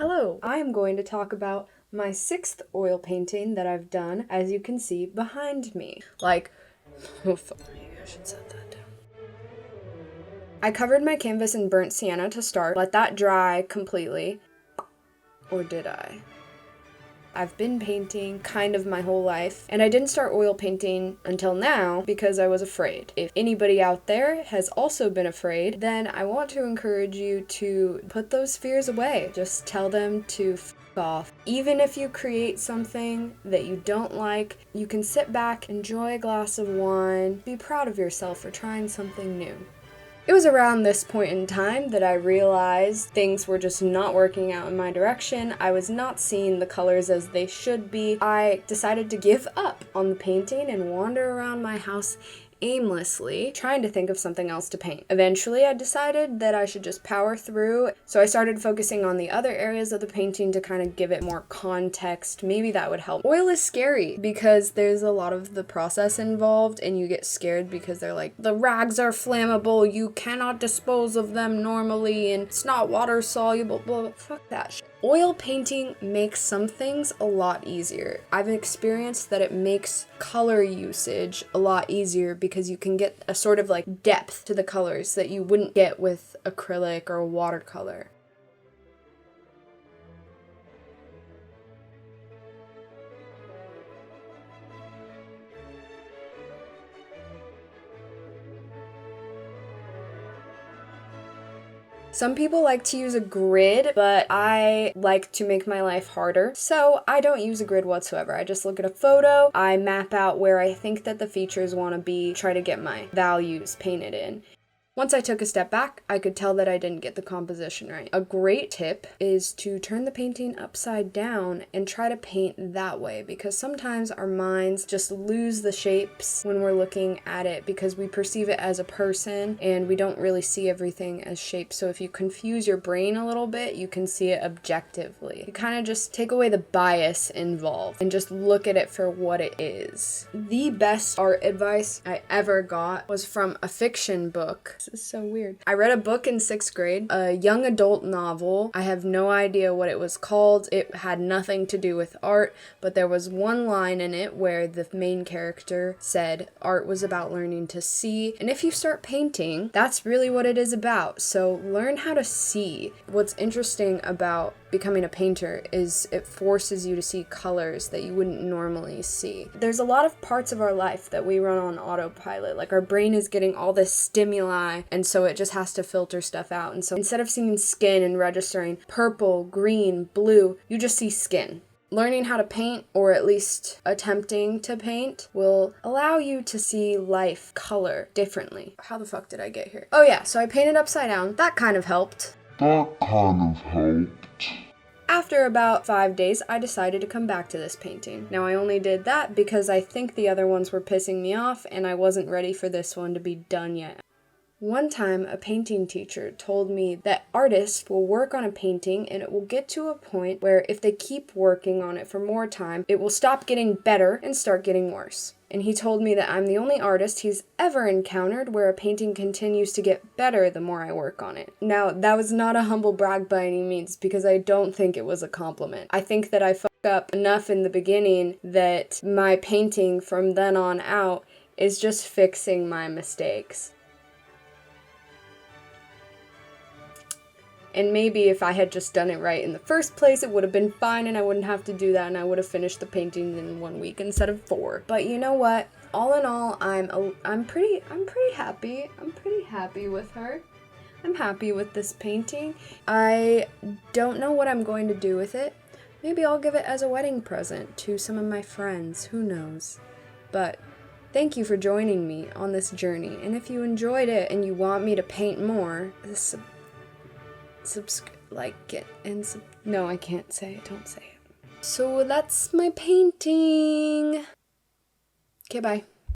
Hello, I am going to talk about my 6th oil painting that I've done, as you can see behind me. Oh fuck, maybe I should set that down. I covered my canvas in burnt sienna to start, let that dry completely. Or did I? I've been painting kind of my whole life, and I didn't start oil painting until now because I was afraid. If anybody out there has also been afraid, then I want to encourage you to put those fears away. Just tell them to f off. Even if you create something that you don't like, you can sit back, enjoy a glass of wine, be proud of yourself for trying something new. It was around this point in time that I realized things were just not working out in my direction. I was not seeing the colors as they should be. I decided to give up on the painting and wander around my house aimlessly, trying to think of something else to paint. Eventually, I decided that I should just power through, so I started focusing on the other areas of the painting to kind of give it more context. Maybe that would help. Oil is scary because there's a lot of the process involved, and you get scared because they're like, the rags are flammable, you cannot dispose of them normally, and it's not water soluble, blah, blah. Fuck that shit. Oil painting makes some things a lot easier. I've experienced that it makes color usage a lot easier because you can get a sort of like depth to the colors that you wouldn't get with acrylic or watercolor. Some people like to use a grid, but I like to make my life harder, so I don't use a grid whatsoever. I just look at a photo, I map out where I think that the features want to be, try to get my values painted in. Once I took a step back, I could tell that I didn't get the composition right. A great tip is to turn the painting upside down and try to paint that way, because sometimes our minds just lose the shapes when we're looking at it because we perceive it as a person and we don't really see everything as shapes. So if you confuse your brain a little bit, you can see it objectively. You kind of just take away the bias involved and just look at it for what it is. The best art advice I ever got was from a fiction book. This is so weird. I read a book in 6th grade, a young adult novel. I have no idea what it was called. It had nothing to do with art, but there was one line in it where the main character said art was about learning to see. And if you start painting, that's really what it is about. So learn how to see. What's interesting about becoming a painter is it forces you to see colors that you wouldn't normally see. There's a lot of parts of our life that we run on autopilot, like our brain is getting all this stimuli, and so it just has to filter stuff out. And so instead of seeing skin and registering purple, green, blue, you just see skin. Learning how to paint, or at least attempting to paint, will allow you to see life, color, differently. How the fuck did I get here? Oh yeah, so I painted upside down. That kind of helped. After about 5 days, I decided to come back to this painting. Now, I only did that because I think the other ones were pissing me off and I wasn't ready for this one to be done yet. One time, a painting teacher told me that artists will work on a painting and it will get to a point where if they keep working on it for more time, it will stop getting better and start getting worse. And he told me that I'm the only artist he's ever encountered where a painting continues to get better the more I work on it. Now, that was not a humble brag by any means, because I don't think it was a compliment. I think that I fucked up enough in the beginning that my painting from then on out is just fixing my mistakes. And maybe if I had just done it right in the first place, it would have been fine and I wouldn't have to do that and I would have finished the painting in 1 week instead of 4. But you know what? All in all, I'm pretty happy. I'm pretty happy with her. I'm happy with this painting. I don't know what I'm going to do with it. Maybe I'll give it as a wedding present to some of my friends. Who knows? But thank you for joining me on this journey. And if you enjoyed it and you want me to paint more, no, I can't say it. Don't say it. So that's my painting. Okay, bye.